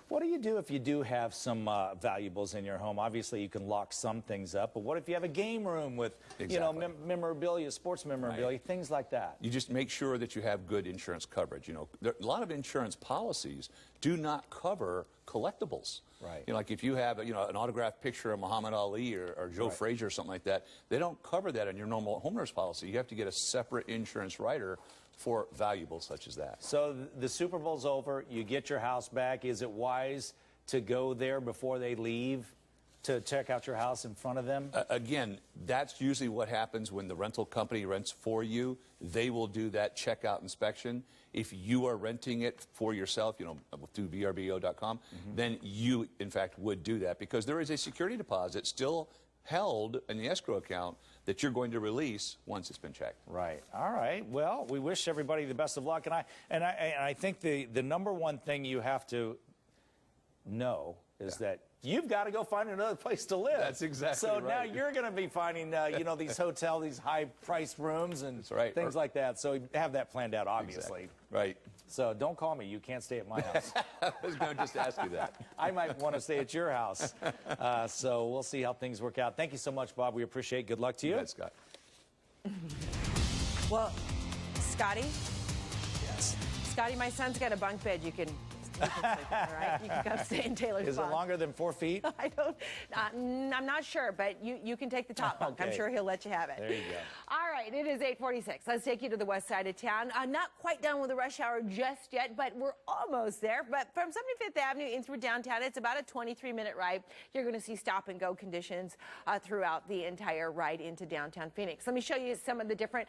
What do you do if you do have some valuables in your home? Obviously, you can lock some things up, but what if you have a game room with, you know, memorabilia, sports memorabilia, things like that? You just make sure that you have good insurance coverage. You know, a lot of insurance policies do not cover collectibles. Right. You know, like if you have, an autographed picture of Muhammad Ali or Joe Frazier or something like that, they don't cover that in your normal homeowner's policy. You have to get a separate insurance rider for valuables such as that. So the Super Bowl's over, you get your house back. Is it wise to go there before they leave to check out your house in front of them? Again, that's usually what happens when the rental company rents for you. They will do that checkout inspection. If you are renting it for yourself, through vrbo.com, then you, in fact, would do that because there is a security deposit still held in the escrow account that you're going to release once it's been checked. Right. All right. Well, we wish everybody the best of luck, and I think the number one thing you have to know is that you've got to go find another place to live. That's exactly so right. So now you're going to be finding, these these high-priced rooms and things like that. So have that planned out, obviously. Exactly. Right. So don't call me. You can't stay at my house. I was going to just ask you that. I might want to stay at your house. So we'll see how things work out. Thank you so much, Bob. We appreciate it. Good luck to you. Good, Scott. Well, Scotty? Yes. Scotty, my son's got a bunk bed you can sleep in, all right? You can come stay in Taylor's Is bunk. it longer than 4 feet? I'm not sure, but you can take the top bunk. I'm sure he'll let you have it. There you go. All right, it is 8:46. Let's take you to the west side of town. Not quite done with the rush hour just yet, but we're almost there. But from 75th Avenue in through downtown, it's about a 23-minute ride. You're going to see stop-and-go conditions throughout the entire ride into downtown Phoenix. Let me show you some of the different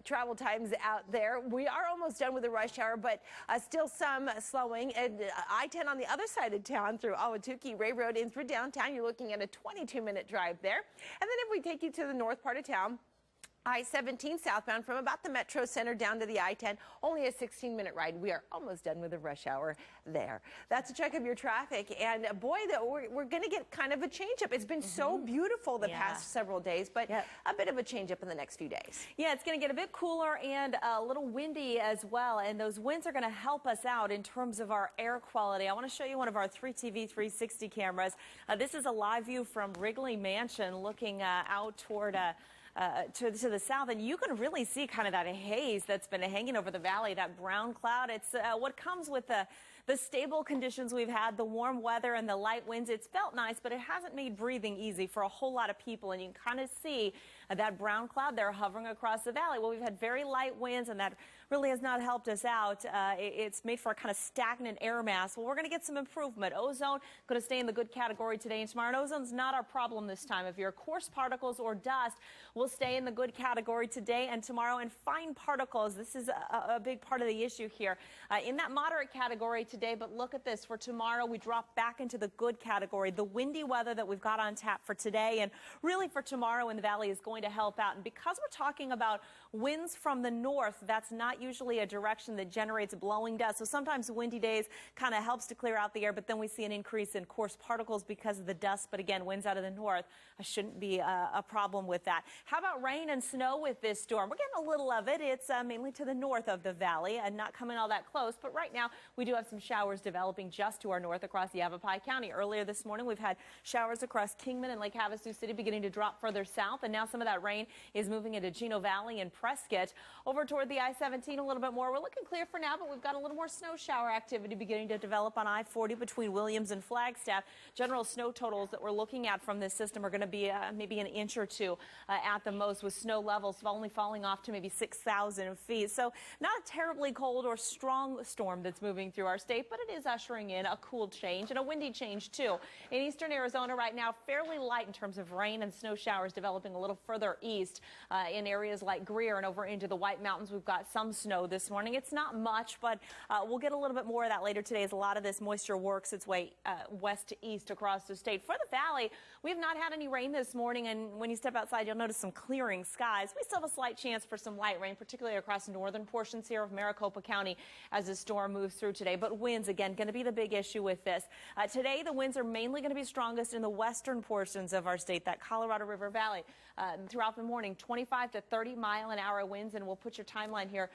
travel times out there. We are almost done with the rush hour, but still some slowing. And I-10 on the other side of town through Ahwatukee, Ray Road in through downtown. You're looking at a 22-minute drive there. And then if we take you to the north part of town, I-17 southbound from about the Metro Center down to the I-10, only a 16-minute ride. We are almost done with the rush hour there. That's a check of your traffic. And boy, we're going to get kind of a change-up. It's been so beautiful the past several days, but a bit of a change-up in the next few days. Yeah, it's going to get a bit cooler and a little windy as well. And those winds are going to help us out in terms of our air quality. I want to show you one of our 3TV 360 cameras. This is a live view from Wrigley Mansion looking out toward to the south, and you can really see kind of that haze that's been hanging over the valley, that brown cloud. It's what comes with the stable conditions we've had, the warm weather and the light winds. It's felt nice, but it hasn't made breathing easy for a whole lot of people, and you can kind of see that brown cloud there hovering across the valley. Well, we've had very light winds, and that really has not helped us out. It's made for a kind of stagnant air mass. Well, we're going to get some improvement. Ozone going to stay in the good category today and tomorrow. And ozone's not our problem this time. If you're coarse particles or dust, will stay in the good category today and tomorrow. And fine particles, this is a big part of the issue here, in that moderate category today. But look at this. For tomorrow, we drop back into the good category. The windy weather that we've got on tap for today and really for tomorrow in the valley is going to help out. And because we're talking about winds from the north, that's not usually a direction that generates blowing dust. So sometimes windy days kind of helps to clear out the air, but then we see an increase in coarse particles because of the dust. But again, winds out of the north shouldn't be a problem with that. How about rain and snow with this storm? We're getting a little of it. It's mainly to the north of the valley and not coming all that close. But right now, we do have some showers developing just to our north across Yavapai County. Earlier this morning, we've had showers across Kingman and Lake Havasu City beginning to drop further south. And now some of that rain is moving into Chino Valley and Prescott. Over toward the I-17 17 a little bit more. We're looking clear for now, but we've got a little more snow shower activity beginning to develop on I-40 between Williams and Flagstaff. General snow totals that we're looking at from this system are going to be maybe an inch or two at the most, with snow levels only falling off to maybe 6,000 feet. So not a terribly cold or strong storm that's moving through our state, but it is ushering in a cool change and a windy change too. In eastern Arizona right now, fairly light in terms of rain and snow showers developing a little further east in areas like Greer and over into the White Mountains. We've got some snow this morning. It's not much, but we'll get a little bit more of that later today as a lot of this moisture works its way west to east across the state. For the valley, we have not had any rain this morning, and when you step outside, you'll notice some clearing skies. We still have a slight chance for some light rain, particularly across northern portions here of Maricopa County as the storm moves through today. But winds, again, going to be the big issue with this. Today, the winds are mainly going to be strongest in the western portions of our state, that Colorado River Valley. Throughout the morning, 25 to 30-mile-an-hour winds, and we'll put your timeline here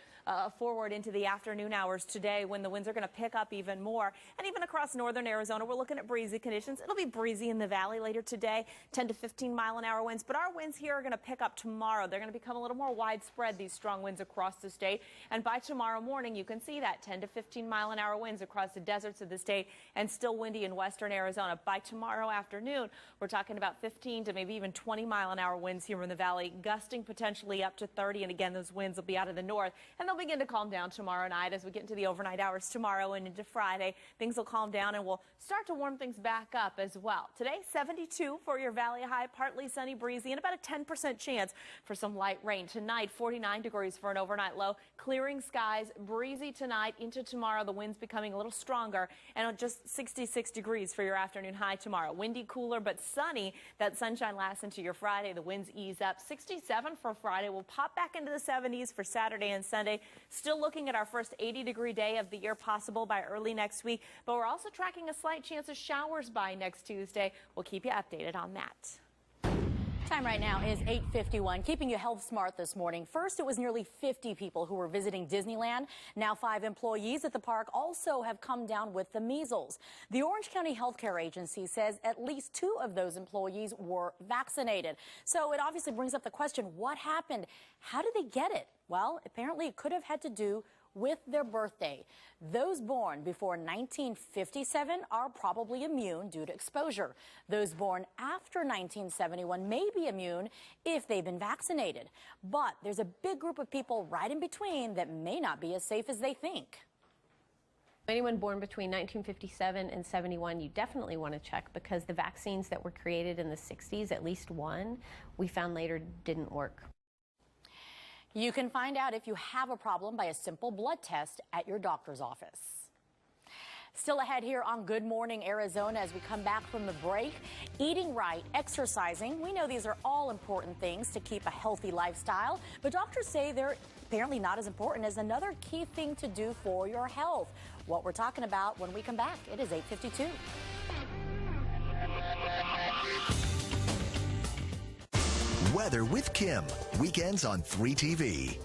forward into the afternoon hours today when the winds are going to pick up even more. And even across northern Arizona, we're looking at breezy conditions. It'll be breezy in the valley later today, 10 to 15-mile-an-hour winds. But our winds here are going to pick up tomorrow. They're going to become a little more widespread, these strong winds across the state. And by tomorrow morning, you can see that 10 to 15-mile-an-hour winds across the deserts of the state, and still windy in western Arizona. By tomorrow afternoon, we're talking about 15 to maybe even 20-mile-an-hour winds here in the valley, gusting potentially up to 30. And again, those winds will be out of the north, and they'll begin to calm down tomorrow night as we get into the overnight hours tomorrow and into Friday. Things will calm down, and we'll start to warm things back up as well. Today, 72 for your valley high, partly sunny, breezy, and about a 10% chance for some light rain. Tonight, 49 degrees for an overnight low, clearing skies, breezy tonight into tomorrow. The winds becoming a little stronger, and just 66 degrees for your afternoon high tomorrow. Windy, cooler, but sunny. That sunshine lasts into your Friday. The winds ease up. 67 for Friday. We'll pop back into the 70s for Saturday and Sunday. Still looking at our first 80-degree day of the year possible by early next week, but we're also tracking a slight chance of showers by next Tuesday. We'll keep you updated on that. Time right now is 8:51. Keeping you health smart this morning. First, it was nearly 50 people who were visiting Disneyland. Now 5 employees at the park also have come down with the measles. The Orange County Healthcare Agency says at least 2 of those employees were vaccinated. So it obviously brings up the question, what happened? How did they get it? Well, apparently it could have had to do with their birthday. Those born before 1957 are probably immune due to exposure. Those born after 1971 may be immune if they've been vaccinated. But there's a big group of people right in between that may not be as safe as they think. Anyone born between 1957 and 71, you definitely want to check, because the vaccines that were created in the 60s, at least one, we found later didn't work. You can find out if you have a problem by a simple blood test at your doctor's office. Still ahead here on Good Morning Arizona as we come back from the break. Eating right, exercising. We know these are all important things to keep a healthy lifestyle, but doctors say they're apparently not as important as another key thing to do for your health. What we're talking about when we come back. It is 8:52. Weather with Kim. Weekends on 3TV.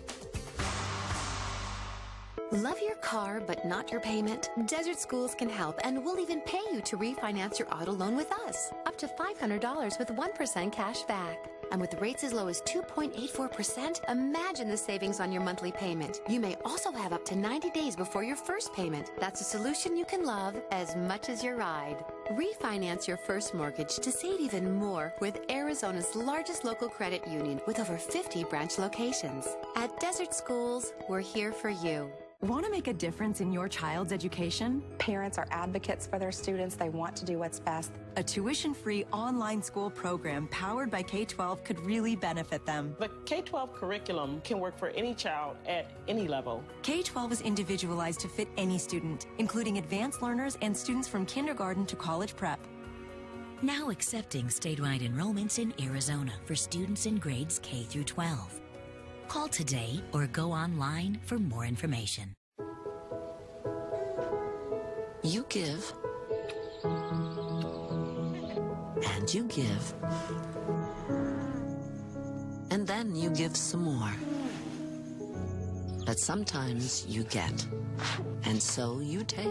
Love your car, but not your payment? Desert Schools can help, and we'll even pay you to refinance your auto loan with us. Up to $500 with 1% cash back. And with rates as low as 2.84%, imagine the savings on your monthly payment. You may also have up to 90 days before your first payment. That's a solution you can love as much as your ride. Refinance your first mortgage to save even more with Arizona's largest local credit union with over 50 branch locations. At Desert Schools, we're here for you. Want to make a difference in your child's education? Parents are advocates for their students. They want to do what's best. A tuition-free online school program powered by K-12 could really benefit them. The K-12 curriculum can work for any child at any level. K-12 is individualized to fit any student, including advanced learners and students from kindergarten to college prep. Now accepting statewide enrollments in Arizona for students in grades K through 12. Call today or go online for more information. You give, and you give, and then you give some more. But sometimes you get, and so you take.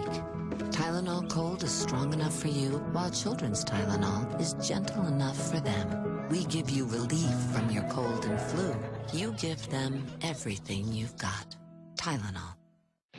Tylenol Cold is strong enough for you, while children's Tylenol is gentle enough for them. We give you relief from your cold and flu. You give them everything you've got. Tylenol.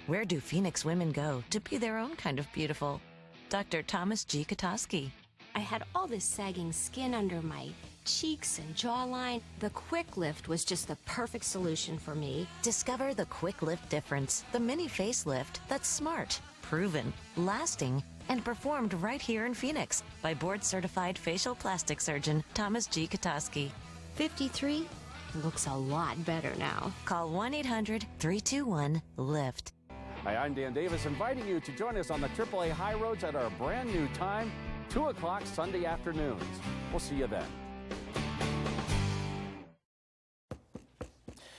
Where do Phoenix women go to be their own kind of beautiful? Dr. Thomas G. Katoski. I had all this sagging skin under my cheeks and jawline. The Quick Lift was just the perfect solution for me. Discover the Quick Lift difference, the mini facelift that's smart, proven, lasting, and performed right here in Phoenix by board-certified facial plastic surgeon Thomas G. Katoski. 53 looks a lot better now. Call 1-800-321-LIFT. Hi, I'm Dan Davis, inviting you to join us on the AAA High Roads at our brand new time, 2 o'clock Sunday afternoons. We'll see you then.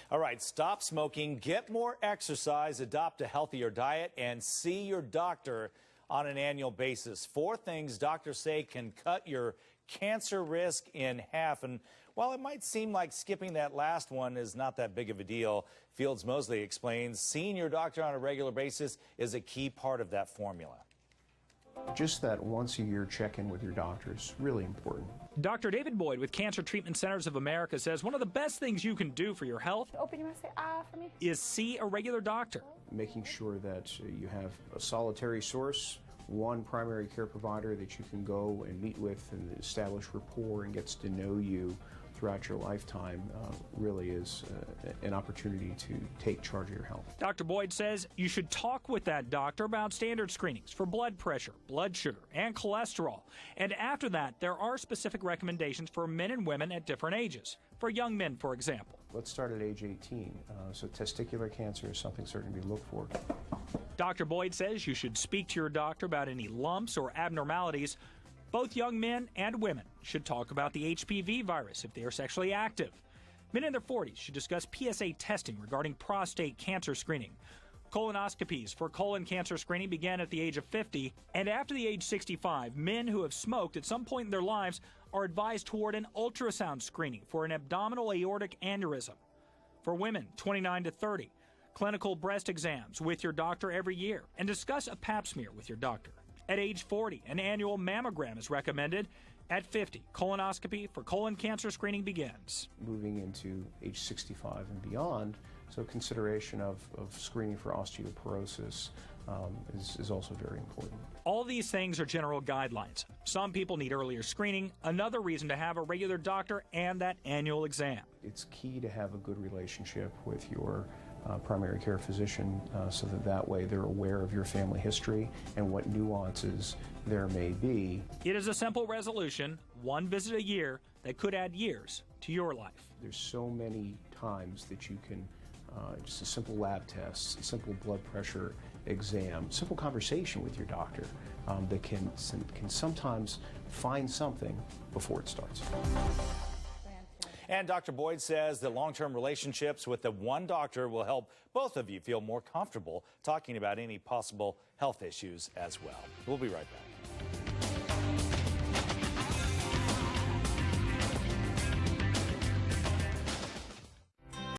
All right, stop smoking, get more exercise, adopt a healthier diet, and see your doctor on an annual basis. 4 things doctors say can cut your cancer risk in half. And while it might seem like skipping that last one is not that big of a deal, Fields Mosley explains seeing your doctor on a regular basis is a key part of that formula. Just that once-a-year check-in with your doctor is really important. Dr. David Boyd with Cancer Treatment Centers of America says one of the best things you can do for your health Open your mouth, say ah for me. is see a regular doctor. Making sure that you have a solitary source, one primary care provider that you can go and meet with and establish rapport and gets to know you throughout your lifetime really is an opportunity to take charge of your health. Dr. Boyd says you should talk with that doctor about standard screenings for blood pressure, blood sugar, and cholesterol. And after that, there are specific recommendations for men and women at different ages. For young men, for example. Let's start at age 18. So testicular cancer is something certainly to look for. Dr. Boyd says you should speak to your doctor about any lumps or abnormalities. Both young men and women should talk about the HPV virus if they are sexually active. Men in their 40s should discuss PSA testing regarding prostate cancer screening. Colonoscopies for colon cancer screening began at the age of 50, and after the age 65, men who have smoked at some point in their lives are advised toward an ultrasound screening for an abdominal aortic aneurysm. For women 29 to 30, clinical breast exams with your doctor every year, and discuss a pap smear with your doctor. At age 40, an annual mammogram is recommended. At 50, colonoscopy for colon cancer screening begins. Moving into age 65 and beyond, so consideration of screening for osteoporosis is also very important. All these things are general guidelines. Some people need earlier screening, another reason to have a regular doctor and that annual exam. It's key to have a good relationship with your primary care physician so that way they're aware of your family history and what nuances there may be. It is a simple resolution, one visit a year, that could add years to your life. There's so many times that you can, just a simple lab test, a simple blood pressure exam, simple conversation with your doctor that can sometimes find something before it starts. And Dr. Boyd says that long-term relationships with the one doctor will help both of you feel more comfortable talking about any possible health issues as well. We'll be right back.